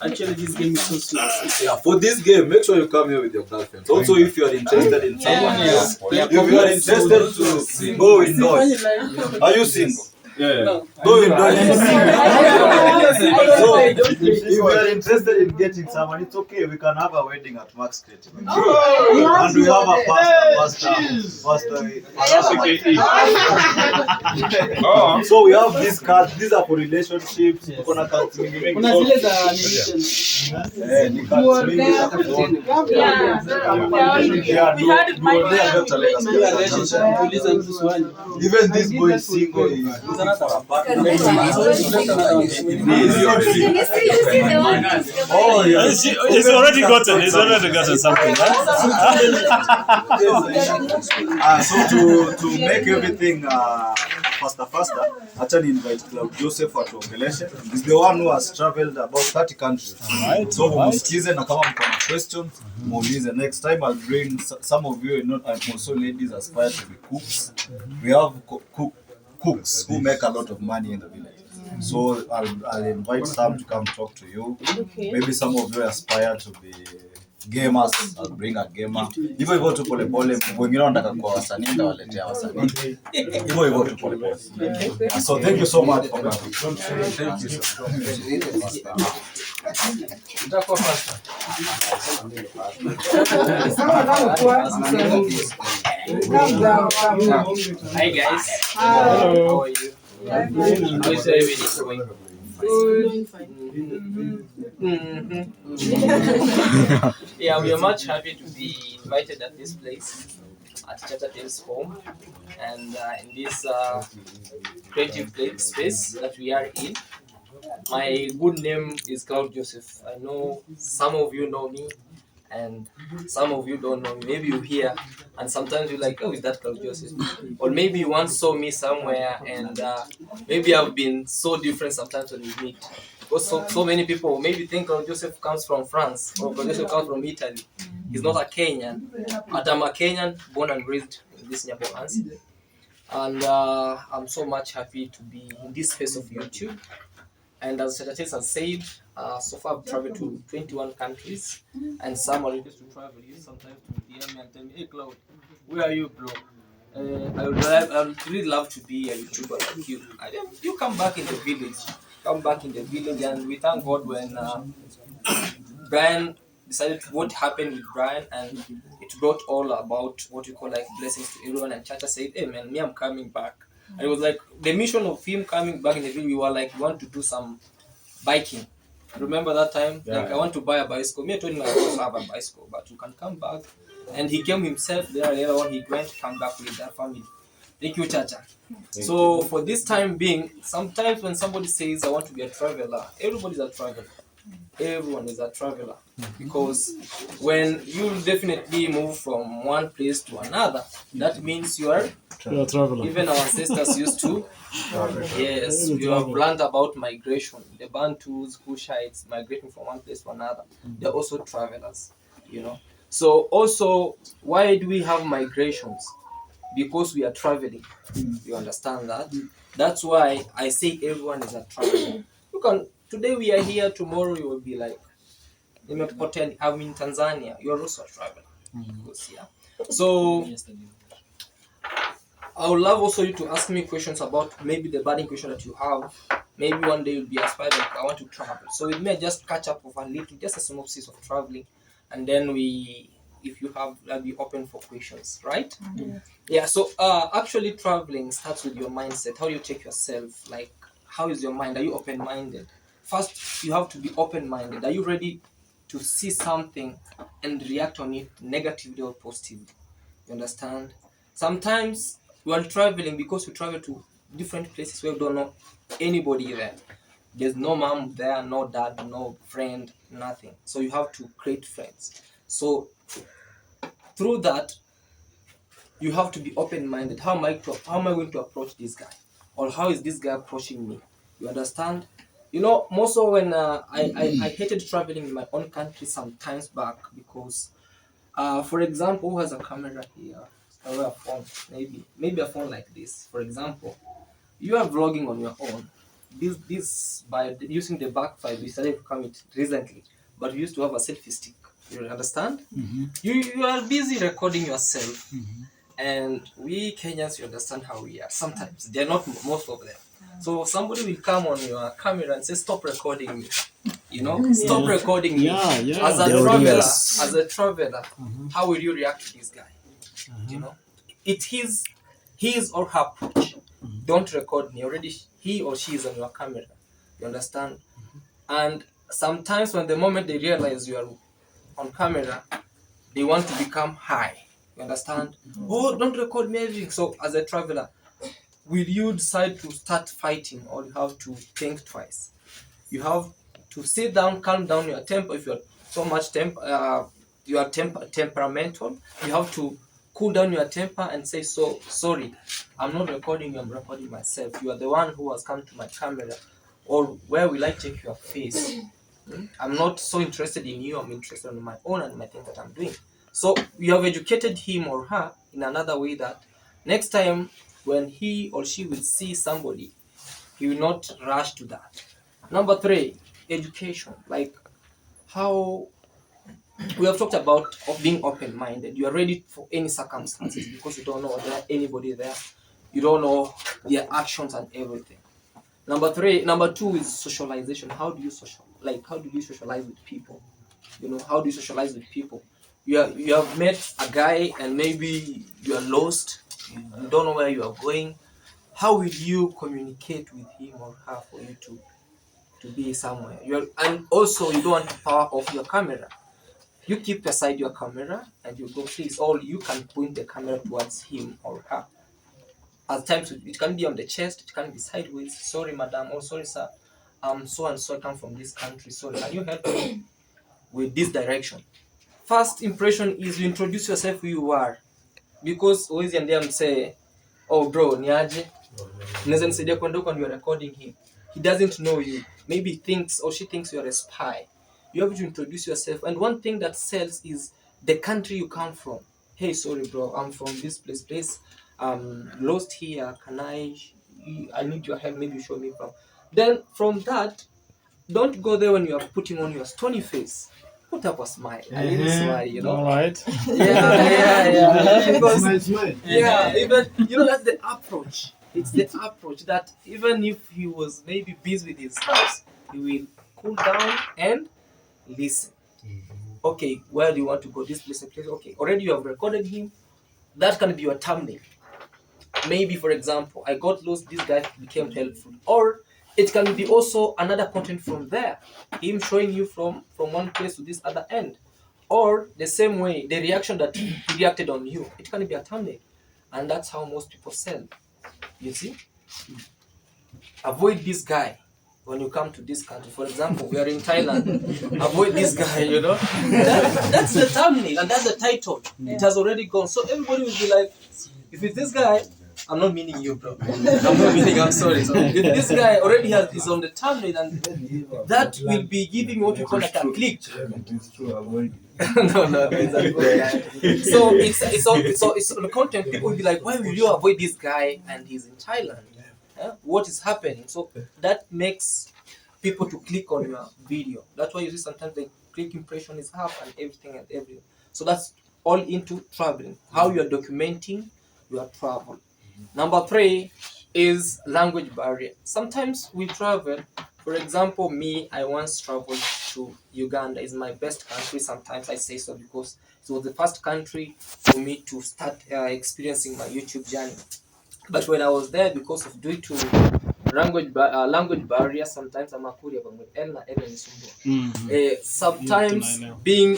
Actually, this game is so sweet. Yeah, for this game, make sure you come here with your girlfriends. Also, if you are interested in someone else, if you are interested to go indoors, are you single? Yeah. Go indoors. So, if you are interested in getting someone, it's okay. We can have a wedding at Max Creative. And we have a pastor. So we have these cards. These are for relationships. Kuna cards mingi. Kuna zile za Ni cards mingi za kuona. Even this boy is single. He's looking for a partner. Oh, yeah. He's already gotten something. So to make everything faster, actually invite Joseph atuongeleshe. He's the one who has traveled about 30 countries. Right. So msikize na kama mko na questions, muulize. Next time I'll bring some of you, not also ladies aspire to be cooks. We have cooks who make a lot of money in the village. So I'll invite some to come talk to you. Okay. Maybe some of you aspire to be gamers. I'll bring a gamer. Hivyo tu pole pole. Wengine wanataka kwa wasanii ndio waletea wasanii. Hivyo tu pole pole. So thank you so much for coming. Thank you. Itakuwa faster. Hi guys. Hello. How are you? How is everything going? Yeah, we are much happy to be invited at this place, at Chattertail's home, and in this creative space that we are in. My good name is Cloud Joseph. I know some of you know me, and some of you don't know me. Maybe you hear, and sometimes you're like, "Oh, is that Cloud Joseph?" Or maybe you once saw me somewhere, and maybe I've been so different sometimes when we meet. Because so many people maybe think Cloud Joseph comes from France or Cloud Joseph comes from Italy. He's not a Kenyan, but I'm a Kenyan, born and raised in this neighborhood. And I'm so much happy to be in this space of YouTube. And as Chattertail has said, so far I've traveled to 21 countries, and some are ready to travel. You sometimes to DM me and tell me, "Hey Cloud, where are you, bro? I would really love to be a YouTuber like you. You come back in the village, and we thank God when Brian decided what happened with Brian, and it brought all about what we call like blessings to everyone. And Chacha said, "Hey man, me I'm coming back." And it was like the mission of him coming back in the video. We were like, we want to do some biking. Remember that time? Yeah. Like I want to buy a bicycle. Me, I told him I also have a bicycle, but you can come back. And he came himself there. Later on, he went, come back with their family. Thank you, Chacha. So for this time being, sometimes when somebody says I want to be a traveler, everybody's a traveler. Everyone is a traveler, because when you definitely move from one place to another, that means you are a traveler. Even our ancestors used to. Yes, we have learned about migration. The Bantus, Kushites, migrating from one place to another. They're also travelers, you know. So also, why do we have migrations? Because we are traveling. You understand that? That's why I say everyone is a traveler. Today we are here, tomorrow you will be like, I'm in Tanzania. You are also a traveler. Because, yeah. So I would love also you to ask me questions about maybe the burning question that you have. Maybe one day you'll be aspired, like, I want to travel. So it may just catch up with a little, just a synopsis of traveling, and then if you have, I'll be open for questions, right? Yeah. So actually, traveling starts with your mindset. How do you take yourself? Like, how is your mind? Are you open-minded? First, you have to be open-minded. Are you ready to see something and react on it negatively or positively? You understand? Sometimes while traveling, because we travel to different places where we don't know anybody there, there's no mom there, no dad, no friend, nothing. So you have to create friends. So through that, you have to be open-minded. How am I going to approach this guy, or how is this guy approaching me? You understand? You know, more so when I hated traveling in my own country some times back, because for example, who has a camera here? Or a phone, maybe a phone like this. For example, you are vlogging on your own. this by using the back file, we started to come it recently, but we used to have a selfie stick. You understand? You are busy recording yourself, and we Kenyans, you understand how we are. Sometimes they're not most of them. So somebody will come on your camera and say, "Stop recording me." Stop recording me. As a traveler, how will you react to this guy? It's his or her approach. Don't record me. Already, he or she is on your camera. You understand? And sometimes, when the moment they realize you are on camera, they want to become high. You understand? Oh, don't record me everything. So, as a traveler, will you decide to start fighting, or you have to think twice? You have to sit down, calm down your temper. If you're so much you are temperamental, you have to cool down your temper and say, "So sorry, I'm not recording you, I'm recording myself. You are the one who has come to my camera, or where will I take your face? I'm not so interested in you, I'm interested in my own and my things that I'm doing." So you have educated him or her in another way that next time when he or she will see somebody, he will not rush to that. Number 3, education. Like how we have talked about of being open-minded. You are ready for any circumstances because you don't know there anybody there. You don't know their actions and everything. Number 2 is socialization. How do you socialize with people? How do you socialize with people? You have met a guy and maybe you are lost. You don't know where you are going. How will you communicate with him or her for you to be somewhere? And also you don't want to power off your camera. You keep aside your camera and you go, please, or you can point the camera towards him or her. At times it can be on the chest, it can be sideways. "Sorry, madam," or "Sorry, sir, so and so, I come from this country. Sorry, can you help me with this direction?" First impression is you introduce yourself who you are, because always and them say, "Oh bro, niaje, unaweza nisaidia kwenda huko," and you're recording him. He doesn't know you. Maybe he thinks or she thinks you're a spy. You have to introduce yourself. And one thing that sells is the country you come from. "Hey, sorry bro, I'm from this place. Lost here. I need your help. Maybe show me from." Then from that, don't go there when you are putting on your stony face. Put up a smile. A little smile, All right. Yeah. Because even that's the approach. It's the approach that even if he was maybe busy with his house, he will cool down and listen. "Okay, where do you want to go? This place, place. Okay, already you have recorded him. That can be your thumbnail. Maybe, for example, "I got lost, this guy became helpful." Or it can be also another content from there, him showing you from one place to this other end. Or the same way, the reaction that he reacted on you, it can be a thumbnail. And that's how most people sell. You see? Avoid this guy when you come to this country. For example, we are in Thailand. Avoid this guy, that's the thumbnail and that's the title. It has already gone. So everybody will be like, if it's this guy, I'm not meaning you, bro. I'm sorry. So if this guy already is on the thumbnail, and that will be giving what you call like a click. No, it's a good guy. So it's on the content. People will be like, why will you avoid this guy and he's in Thailand? What is happening? So that makes people to click on your video. That's why you see sometimes the click impression is half and everything. So that's all into traveling. How you are documenting your travel. Number 3 is language barrier. Sometimes we travel. For example, me, I once traveled to Uganda. It's my best country. Sometimes I say so because it was the first country for me to start experiencing my YouTube journey. But when I was there, because of due to language barrier, sometimes I'm a courier, sometimes being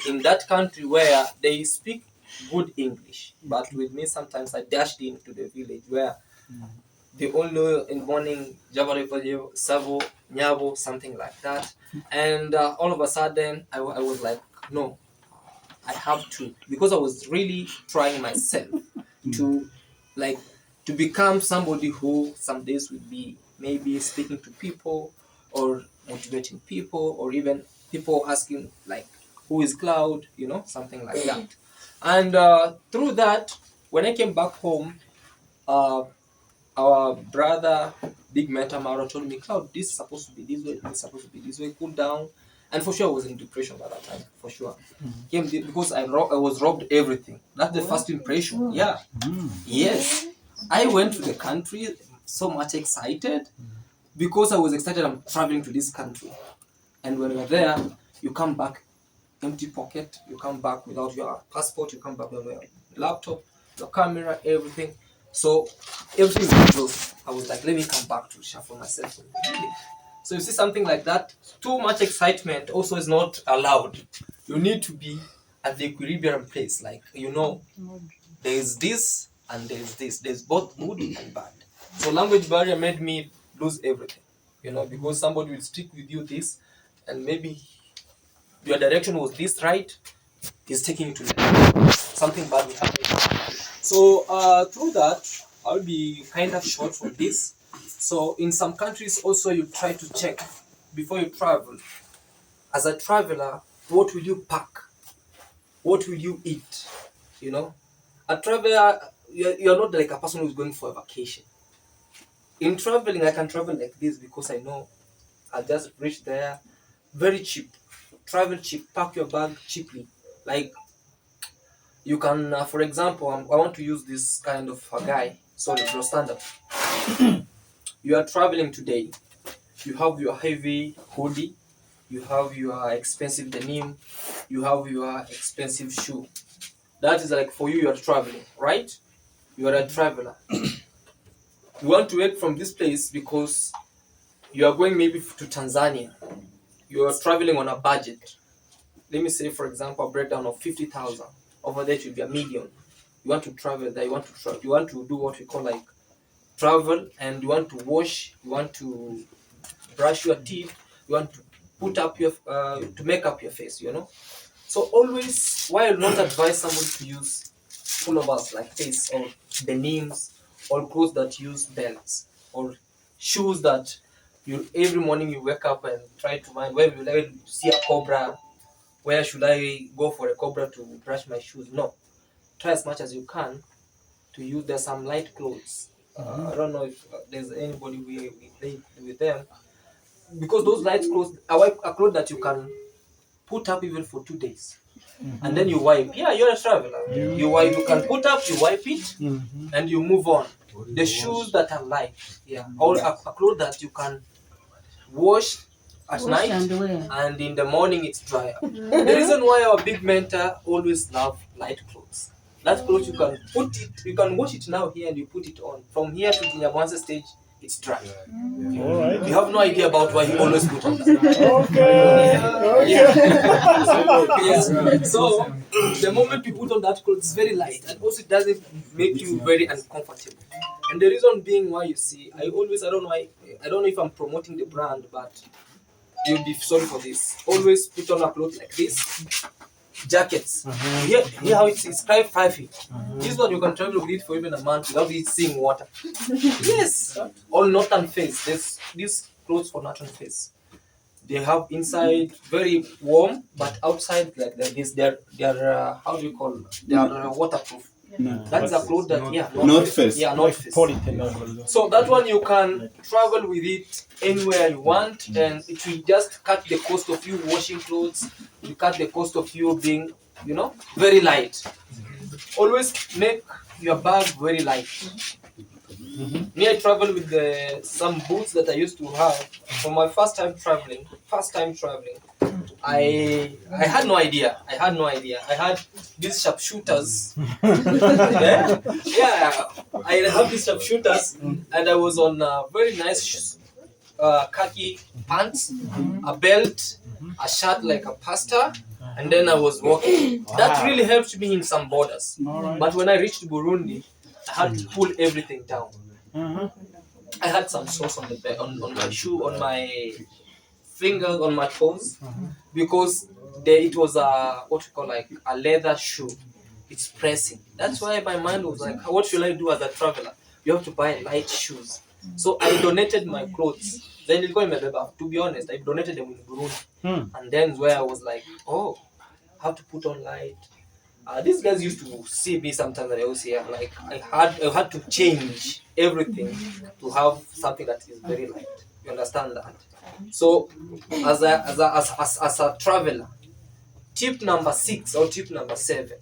in that country where they speak good English, but with me sometimes I dashed into the village where they all know in morning Java Savo, Nyavo, something like that, and all of a sudden I was like, no, I have to, because I was really trying myself to like to become somebody who some days would be maybe speaking to people or motivating people, or even people asking like, who is Cloud, something like that. And through that, when I came back home, our brother big mentor Mauro told me, Cloud, this is supposed to be this way, this is supposed to be this way, cool down. And for sure I was in depression by that time, for sure. Because I was robbed everything. That's the first impression. Yeah. Yes. I went to the country so much excited because I was excited I'm traveling to this country. And when you're there, you come back empty pocket, you come back without your passport, you come back with your laptop, your camera, everything. So everything was closed. I was like, let me come back to shuffle myself. So you see something like that, too much excitement also is not allowed. You need to be at the equilibrium place. Like, there is this and there is this. There's both good and bad. So language barrier made me lose everything, because somebody will stick with you this, and maybe your direction was this right, is taking you to the something bad will happen. So through that, I'll be kind of short for this. So in some countries also you try to check before you travel. As a traveler, what will you pack? What will you eat? A traveler, you're not like a person who's going for a vacation. In traveling, I can travel like this because I know I'll just reach there very cheap. Travel cheap, pack your bag cheaply. Like you can, for example, I want to use this kind of a guy. Sorry, bro, stand up. You are traveling today. You have your heavy hoodie. You have your expensive denim. You have your expensive shoe. That is like for you, you are traveling, right? You are a traveler. You want to work from this place because you are going maybe to Tanzania. You are traveling on a budget. Let me say, for example, a breakdown of 50,000. Over there, it will be $1 million. You want to travel there. You want to do what we call like travel, and you want to wash. You want to brush your teeth. You want to put up your to make up your face. So always, why I not advise somebody to use pullovers like this, or denims, or clothes that use belts, or shoes that you every morning you wake up and try to mind where will I see a cobra, where should I go for a cobra to brush my shoes? No, try as much as you can to use. There's some light clothes. I don't know if there's anybody we play with them, because those light clothes are a cloth that you can put up even for 2 days. And then you wipe. Yeah, you're a traveler. You wipe. You can put up. You wipe it, and you move on. The shoes that are light, or a cloth that you can wash at night, and in the morning it's dry. The reason why our big mentor always love light clothes. That clothes you can put it. You can wash it now here, and you put it on. From here to the Nyamanza stage, it's dry. All right. You have no idea about why he always put on that. So the moment you put on that clothes, it's very light, and also it doesn't make you very uncomfortable. And the reason being why, you see, I don't know if I'm promoting the brand, but you'll be sorry for this. Always put on a cloth like this. Jackets. Here how it's quite 5 feet. This one you can travel with it for even a month without it seeing water. Yes. All northern face. There's these clothes for northern face. They have inside very warm, but outside like this. They're how do you call it? They are waterproof. That's a cloth that North face. Yeah, North face. So that one you can travel with it anywhere you want, and it will just cut the cost of you washing clothes. You cut the cost of you being, very light. Always make your bag very light. Me, I travel with some boots that I used to have for my first time traveling. I had no idea. I had these sharpshooters. I have these sharpshooters, and I was on very nice khaki pants, a belt, a shirt like a pastor, and then I was walking. That really helped me in some borders. But when I reached Burundi, I had to pull everything down. I had some sauce on on my shoe, on my fingers, on my toes, because it was what you call like a leather shoe. It's pressing. That's why my mind was like, what should I do as a traveler? You have to buy light shoes. So I donated my clothes. Then to be honest, I donated them in Burundi. And then where I was like, oh, I have to put on light. These guys used to see me sometimes when I was here. Like I had to change everything to have something that is very light. You understand that? So as a traveler, tip number 6 or tip number 7,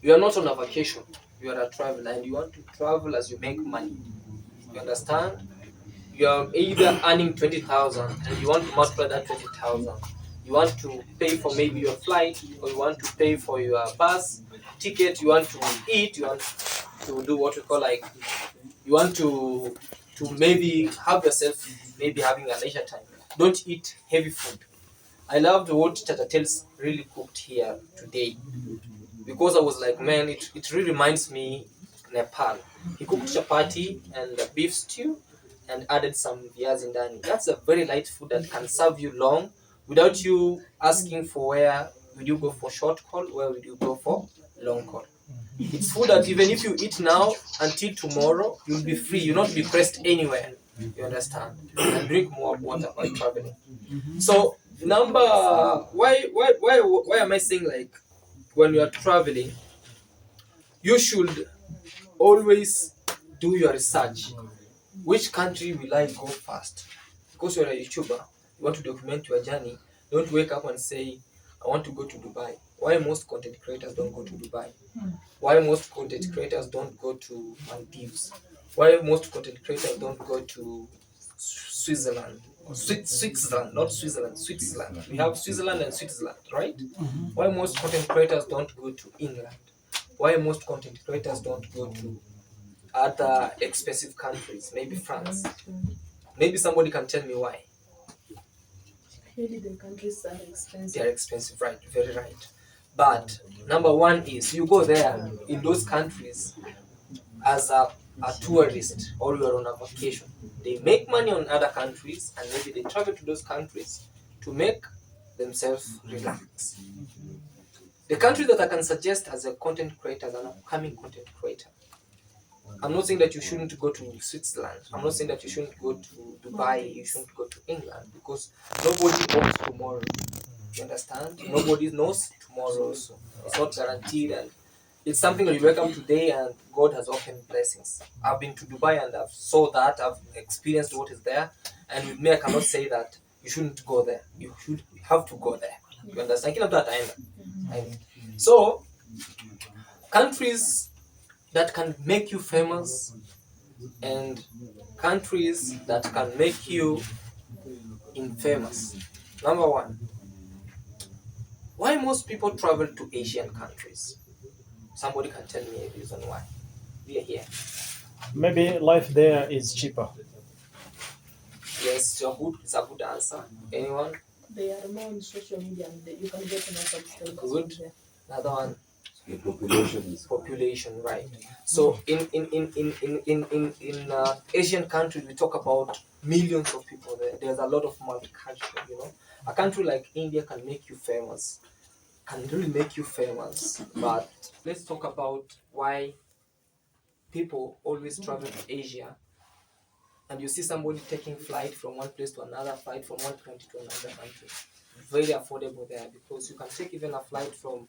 you are not on a vacation. You are a traveler and you want to travel as you make money. You understand? You are either earning 20,000 and you want to multiply that 20,000. You want to pay for maybe your flight, or you want to pay for your bus ticket. You want to eat. You want to do what we call like, you want to maybe have yourself maybe having a leisure time. Don't eat heavy food. I loved what Tata Tales really cooked here today, because I was like, man, it really reminds me Nepal. He cooked chapati and a beef stew and added some viazi ndani. That's a very light food that can serve you long without you asking for where would you go for short call, where would you go for long call. It's food that even if you eat now until tomorrow, you'll be free. You'll not be pressed anywhere. You understand? And drink more water while traveling. So why am I saying like, when you are traveling, you should always do your research. Which country will I go first? Because you're a YouTuber, you want to document your journey. Don't wake up and say, I want to go to Dubai. Why most content creators don't go to Dubai? Why most content creators don't go to Maldives? Why most content creators don't go to Switzerland? Switzerland, not Switzerland, Switzerland. We have Switzerland and Switzerland, right? Why most content creators don't go to England? Why most content creators don't go to other expensive countries, maybe France? Maybe somebody can tell me why. Maybe the countries are expensive. They are expensive, right? Very right. But number one is, you go there in those countries as a tourist, or you are on a vacation. They make money on other countries and maybe they travel to those countries to make themselves relax. The country that I can suggest as a content creator, as an upcoming content creator, I'm not saying that you shouldn't go to Switzerland. I'm not saying that you shouldn't go to Dubai, you shouldn't go to England, because nobody knows tomorrow. You understand? Nobody knows tomorrow, so it's not guaranteed, and it's something that you wake up today and God has opened blessings. I've been to Dubai and I've saw that, I've experienced what is there, and with me I cannot say that you shouldn't go there. You have to go there. You understand? So countries that can make you famous and countries that can make you infamous. Number one, why most people travel to Asian countries? Somebody can tell me a reason why. We are here. Maybe life there is cheaper. Yes, it's a good answer. Anyone? They are more on social media and you can get more subscribers. Good. There. Another one. The population is Population, right? So in Asian countries, we talk about millions of people there. There's a lot of multicultural. A country like India can make you famous, can really make you famous. But let's talk about why people always travel to Asia. And you see somebody taking flight from one place to another, flight from one country to another country. Very affordable there, because you can take even a flight from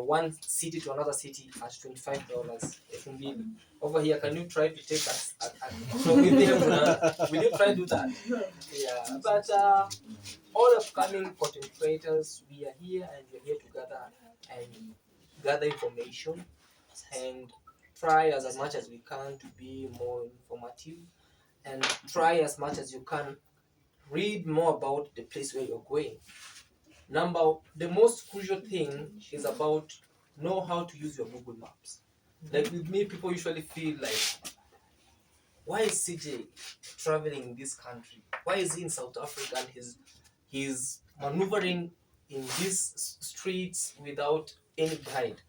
one city to another city at $25. Over here, can you try to take us from India to another? Will you try to do that? Yeah, but all upcoming content creators, we are here and we're here to gather information and try as much as we can to be more informative, and try as much as you can read more about the place where you're going. The most crucial thing is about know how to use your Google Maps. Like with me, people usually feel like, why is CJ traveling in this country? Why is he in South Africa and he's maneuvering in these streets without any guide?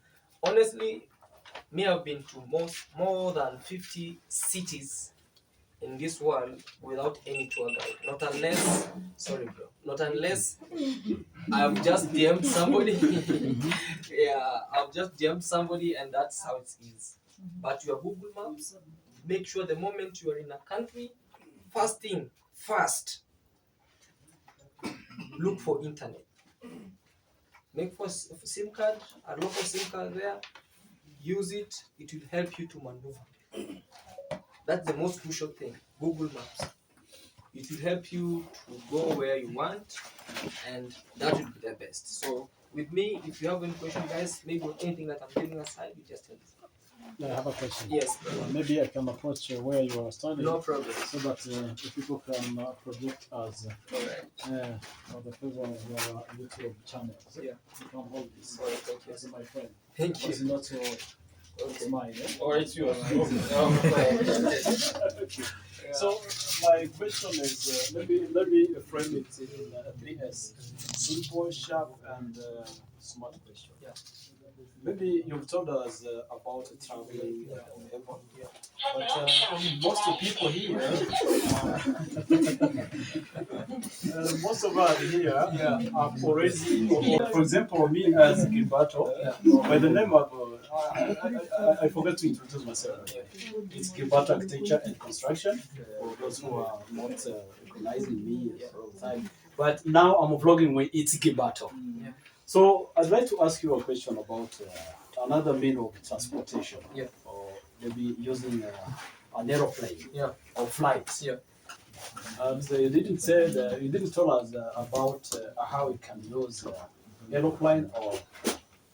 Honestly, me, I've been to more than 50 cities in this world without any tour guide. Not unless I've just DM'd somebody. Yeah, I've just DM'd somebody, and that's how it is. But your Google Maps, make sure the moment you are in a country, first, look for internet. Make for SIM card, a local SIM card there. Use it. It will help you to maneuver. That's the most crucial thing. Google Maps. It will help you to go where you want, and that will be the best. So with me, if you have any question, guys, maybe anything that I'm telling aside, you just tell me. I have a question. Yes. Maybe I can approach where you are studying. No problem. So that the people can project us or the people of your YouTube channel. So Yeah. you can hold this. All right, thank you. As my friend. Thank you. It's not your. It's mine. Yeah? Or it's yours. Okay. So my question is let me frame it in 3S: simple, sharp, and smart question. Yeah. Maybe you've told us about traveling whatever, but most of people here, most of us here have already, for example, me as Gilberto, by the name of, I forgot to introduce myself. It's Gilberto Architecture and Construction, for those who are not recognizing me for a long time. But now I'm vlogging with It's Gilberto. So I'd like to ask you a question about another mean of transportation, or maybe using an aeroplane, or flights. So you didn't say you didn't tell us about how we can use aeroplane or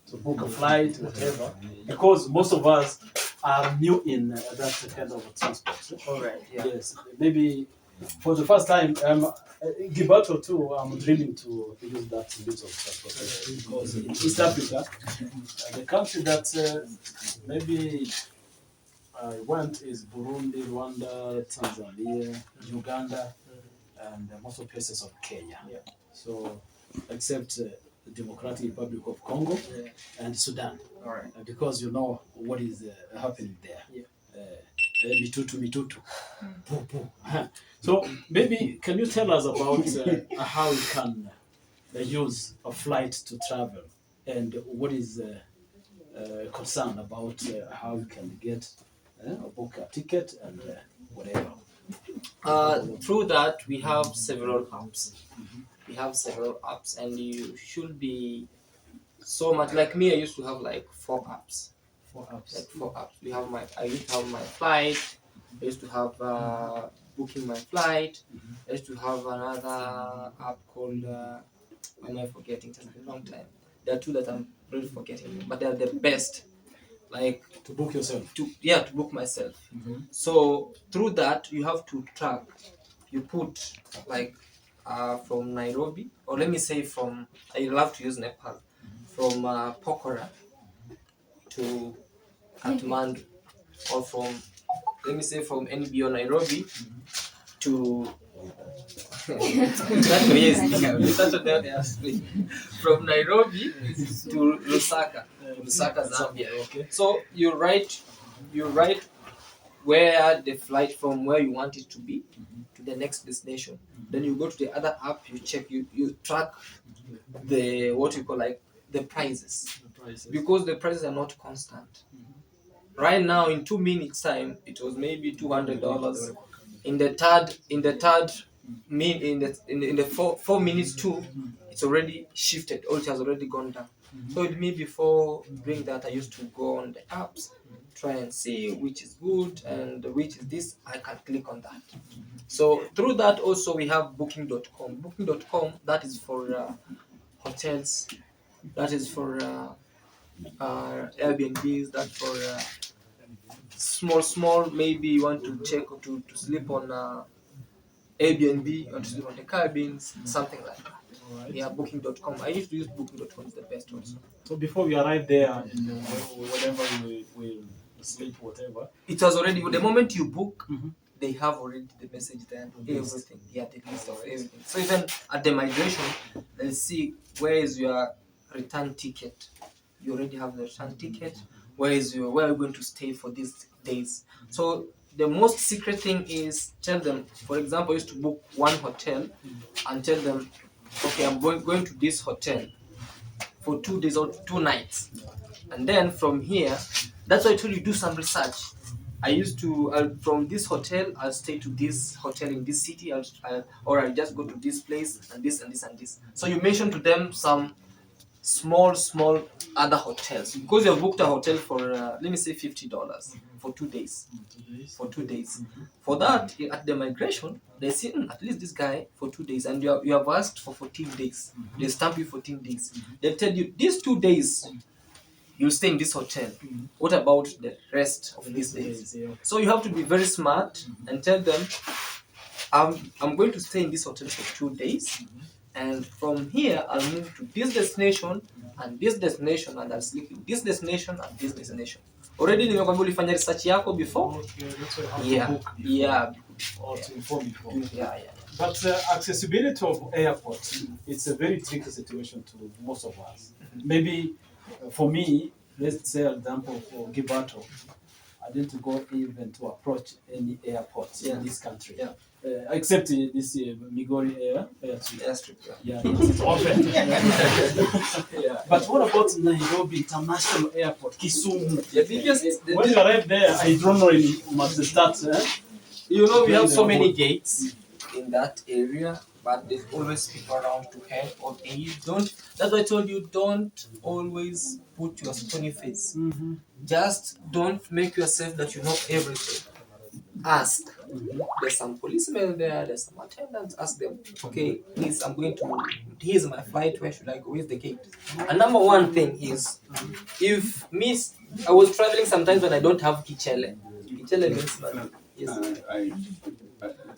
to book a flight, whatever, because most of us are new in that kind of transport. All right. Yeah. Yes, maybe for the first time, Gilberto too, I'm dreaming to use that means of transportation because in East Africa, the country that maybe I went is Burundi, Rwanda, Tanzania, Uganda, and most of places of Kenya. Yeah. So, except the Democratic Republic of Congo and Sudan. All right. Because you know what is happening there. Mitutu. So maybe can you tell us about how you can use a flight to travel, and what is concern about how you can get book a ticket and whatever. Through that, we have several apps. We have several apps, and you should be so much like me. I used to have like 4 apps. 4 apps. Like 4 apps. I used to have my flight. I used to have booking my flight. I used to have another app called why am I forgetting? It's been a long time. There are 2 that I'm really forgetting, but they are the best. Like To book yourself. to book myself. So Through that, you have to track. You put like from Nairobi, or let me say from, I love to use Nepal, from Pokhara to Kathmandu, or from, let me say from NBO Nairobi to that way is such a they are split. From Nairobi to Lusaka, Zambia. Okay. So you write where the flight from where you want it to be to the next destination. Then you go to the other app, you check, you track the what you call like the prices, because the prices are not constant. Right now, in 2 minutes time, it was maybe $200. In the third 4 minutes too, it's already shifted, or it has already gone down. So with me, before doing that, I used to go on the apps, try and see which is good and which is this. I can click on that. So through that also we have booking.com. Booking.com, that is for hotels, that is for Airbnbs, that's for small, maybe you want to check or to sleep on Airbnb, you want to sleep on the cabins, something like that. Alright. Yeah, booking.com. I used to use booking.com, it's the best also. So before we arrive there, whatever we sleep, whatever. It was already, the moment you book, they have already the message there, everything. Yeah, the list of everything. So even at the migration, they'll see where is your return ticket. You already have the return ticket. Where are you going to stay for these days? So the most secret thing is tell them, for example, I used to book one hotel and tell them, okay, I'm going to this hotel for 2 days or 2 nights. And then from here, that's why I told you do some research. I used to, from this hotel, I'll stay to this hotel in this city, or I'll just go to this place and this and this and this. So you mention to them some small other hotels, because you have booked a hotel for let me say $50 for 2 days. For 2 days. For that, at the migration, they see at least this guy for 2 days, and you have asked for 14 days. They stamp you 14 days. They tell you these 2 days you'll stay in this hotel. What about the rest of these days? So you have to be very smart and tell them, I'm going to stay in this hotel for 2 days, and from here I'll move to this destination and this destination, and I'll sleep in this destination and this destination. Already nimekwambia ulifanya research yako before. Okay, that's why you have to Yeah, book before, yeah, or to inform before. yeah. But accessibility of airports, it's a very tricky situation to most of us. Maybe for me, let's say example for Gibato, I didn't go even to approach any airports in this country. Yeah. Except this Migori Airstrip. Yeah, it's open. Yeah. But what about Nairobi International Airport, Kisumu? The biggest, When you arrive there, I don't know you must start. you know, we have so many gates in that area, but there's always people around to help or aid. That's why I told you, don't always put your stony face. Just don't make yourself that you know everything. Ask. There's some policemen there, there's some attendants. Ask them, okay, please, here's my flight, where should I go? Where's the gate? And number one thing is, I was traveling sometimes when I don't have Kichele. Kichele means money. Yes. I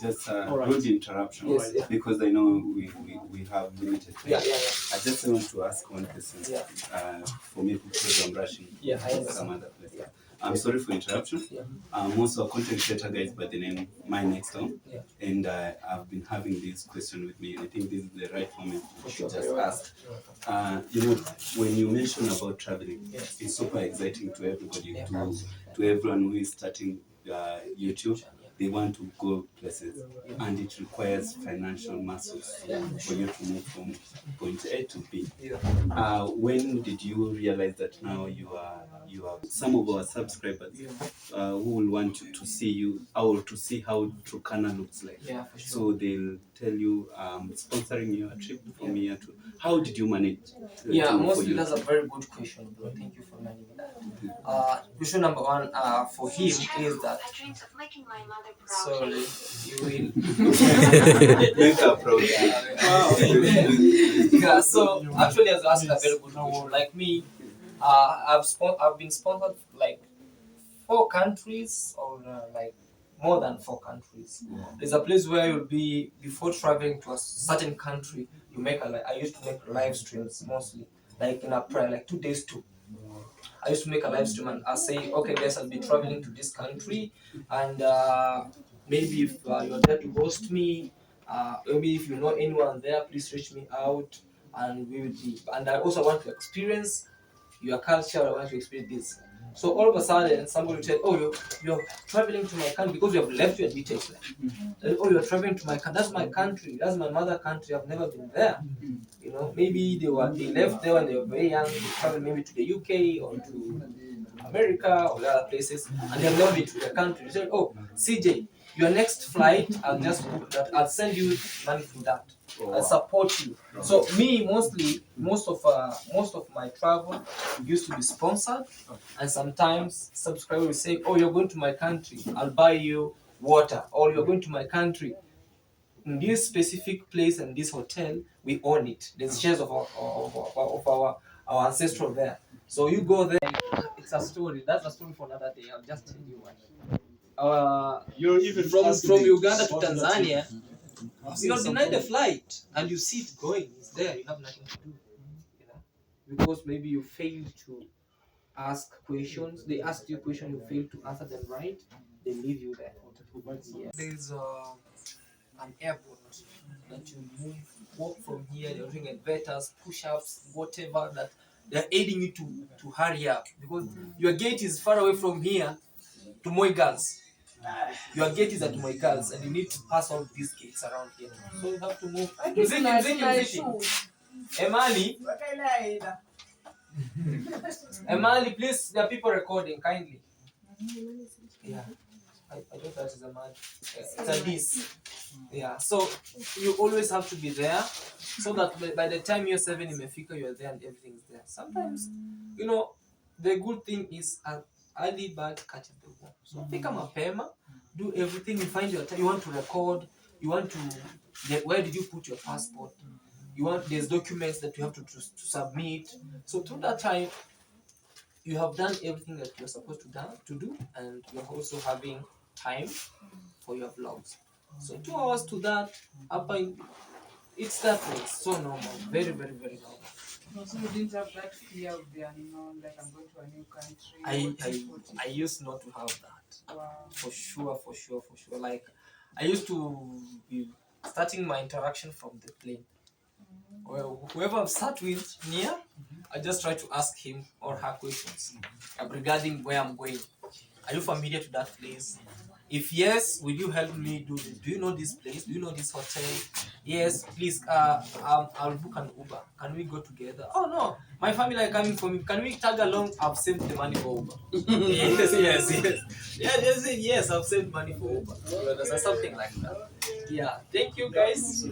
just Alright. good interruption, Yes, yeah. because I know we have limited time. Yeah. I just want to ask one question. Yeah. For me, because I'm rushing Yeah, I to understand. some other place. Yeah. I'm sorry for interruption. Yeah. I'm also a content creator, guys, by the name My Next Home. Yeah. And I've been having this question with me. I think this is the right moment to Sure. just ask. You know, when you mention about traveling, Yes. it's super exciting to everybody, Yeah. to everyone who is starting YouTube. They want to go places, and it requires financial muscles for you to move from point A to B. Yeah. When did you realize that now you are some of our subscribers who will want to see you or to see how Turkana looks like? Yeah, for sure. So they'll tell you, sponsoring you a trip from here to. How did you manage? Yeah, for mostly you? that's a very good question, bro. Thank you for managing that. Question number one for him is that. Sorry, you will. Make her proud. Yeah, so actually, as you asked a very good question. Like me, I've been sponsored like 4 countries or like more than 4 countries. There's a place where you'll be before traveling to a certain country. I used to make live streams mostly, like in a prayer, like 2 days too. I used to make a live stream and I say, okay, guys, I'll be traveling to this country, and maybe if you're there to host me, maybe if you know anyone there, please reach me out, and we will be. And I also want to experience your culture. I want to experience this. So all of a sudden, somebody will tell, oh, you're traveling to my country because you have left your details there. Oh, you're traveling to my country. That's my country. That's my mother country. I've never been there. You know, maybe they left there when they were very young. They traveled maybe to the UK or to America or other places, and they've never been to their country. They say, oh, CJ, your next flight, I'll just book that. I'll send you money for that. I'll support you. So me, most of my travel used to be sponsored, and sometimes subscribers will say, oh, you're going to my country, I'll buy you water, or you're going to my country, in this specific place and this hotel, we own it. There's shares of our ancestral there. So you go there. It's a story. That's a story for another day. I'll just tell you one. You're even From Uganda to Tanzania, you're denied a flight and you see it going. It's there. You have nothing to do. You know, because maybe you failed to ask questions. They asked you a question, you failed to answer them right. They leave you there. Yeah. There's an airport that you walk from here. They're doing elevators, push-ups, whatever that they're aiding you to hurry up, because your gate is far away from here to Moi Girls. Your gate is at Moi Girls, and you need to pass all these gates around here. So you have to move. Emali, please, there are people recording, kindly. Yeah. I thought that is a mad. It's a this. Yeah. So you always have to be there, so that by the time you're 7 imefika, you're there and everything's there. Sometimes, the good thing is an early bird catches the worm. So fika mapema, do everything. You find your time. You want to record. You want to. Where did you put your passport? There's documents that you have to submit. So through that time, you have done everything that you're supposed to do, and you're also having time for your vlogs. So 2 hours to that, it's that way. It's so normal, very, very, very normal. So you didn't have that fear of the unknown, like I'm going to a new country. I used not to have that. Wow. For sure. Like, I used to be starting my interaction from the plane. Well, whoever I've sat with near, I just try to ask him or her questions regarding where I'm going. Are you familiar to that place? If yes, will you help me do this? Do you know this place? Do you know this hotel? Yes, please. I'll book an Uber. Can we go together? Oh no, my family are coming for me. Can we tag along? I've saved the money for Uber. Yes. I've saved money for Uber. There's something like that. Yeah. Thank you, guys.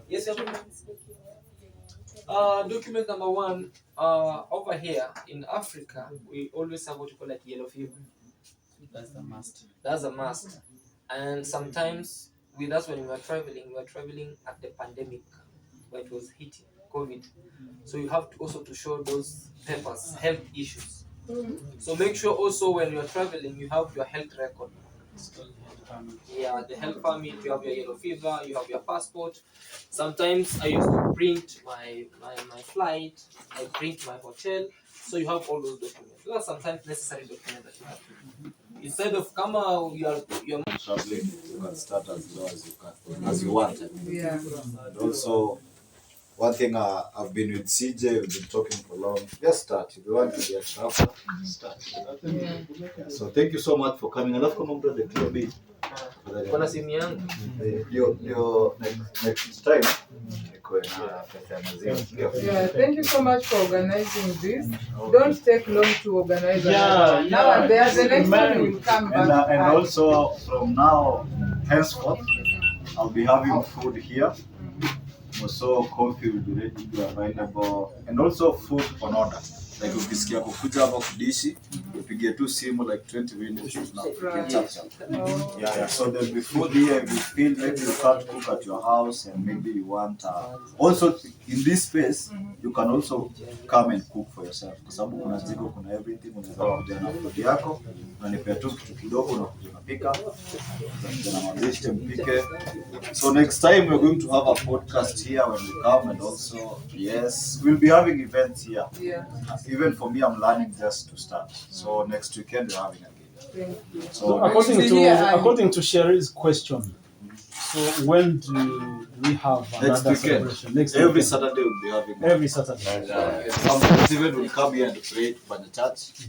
Yes, document number 1. Over here in Africa, we always have what you call like yellow fever. That's a must. And sometimes with us when we were traveling at the pandemic where it was hitting COVID. So you have to also to show those papers, health issues. So make sure also when you're traveling, you have your health record. Yeah, the health permit, you have your yellow fever, you have your passport. Sometimes I used to print my flight, I print my hotel. So you have all those documents. Those are sometimes necessary documents that you have to do. Instead of you're traveling, you can start as low as you want. Yeah. And also, one thing I've been with CJ, we've been talking for long. Just start. If you want to be a traveler, start. Yeah. So thank you so much for coming. Alafu kama mtu ndio bit. Kuna simu yangu. Ndio next time. Yeah, thank you so much for organizing this. Don't take long to organize. Now and then the next one will come back. And also from now henceforth, I'll be having food here. Also coffee will be ready to be available, and also food on order. Like ukisikia kukuja hapa kudishi, upige tu simu like 20 minutes now. Yeah. So there'll be food here. If you feel maybe you can't cook at your house and maybe you want also in this space you can also come and cook for yourself. Kwa sababu kuna ziko kuna everything, unaweza kuja na food yako, unanipea tu kitu kidogo unakuja unapika. Kuna mazishi mpike. So next time we're going to have a podcast here when we come, and also yes, we'll be having events here. Yeah. Even for me, I'm learning just to start. So next weekend we're having again. So according to Sherry's question, so when do we have another celebration? Next every weekend. Saturday we'll be having. Every Saturday. Sometimes even we'll come here and pray by the church.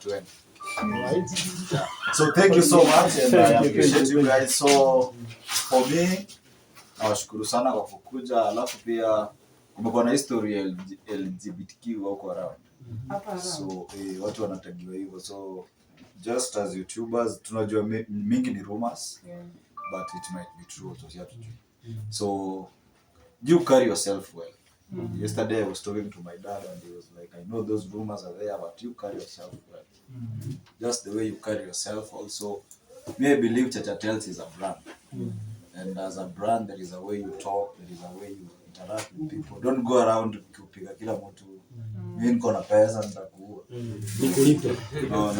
Right. So thank you so much, and I appreciate you guys. So for me, nawashukuru sana kwa kukuja. Alafu pia kumekuwa na history ya LGBTQ huko around. So watu wanatagiwa hivyo. So just as YouTubers tunajua mingi ni rumors, but it might be true also. So you carry yourself well. Yesterday I was talking to my dad and he was like, I know those rumors are there, but you carry yourself well. Just the way you carry yourself also. Me, I believe Chacha Tells is a brand. And as a brand, there is a way you talk, there is a way you interact with people. Don't go around kupiga kila mtu. Mimi niko na pesa nitakuua. No.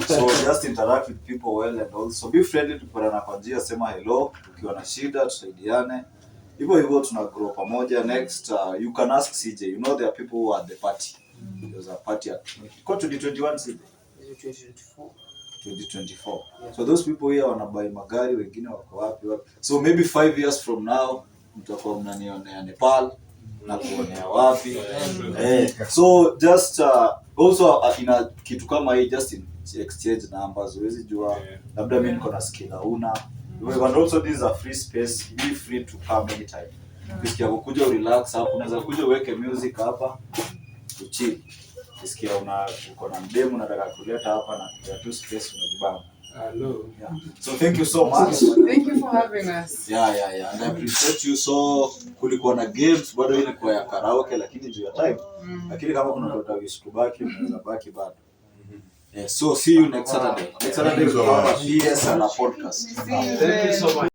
So just interact with people well, and also be friendly to people kwa njia, sema hello, ukiwa na shida tusaidiane. Hivyo tuna grow pamoja. Next you can ask CJ. You know there are people who are at the party. There's a party at 2021 CJ. 2024. So those people here wanabai magari, wengine wako wapi. So maybe 5 years from now mtakuwa mnanionea Nepal na kuonea wapi. So just also in a kitu kama hii, just in exchange numbers. Huwezi jua labda mimi niko na skill una. And also this is a free space. Be free to come anytime. Ukisikia kukuja relax hapo, unaweza kuja uweke music hapa uchill. Ukisikia uko na demo unataka kuleta hapa na tu space unajibamba. Hello. Yeah. So thank you so much. Thank you for having us. Yeah. And I appreciate you. So kulikuwa na games bado ilikuwa ya karaoke lakini juu ya time. Lakini kama kuna watu wish kubaki mnaweza baki bado. Yeah, so see you next Saturday. Next Saturday we'll have a PS and a podcast. See you then.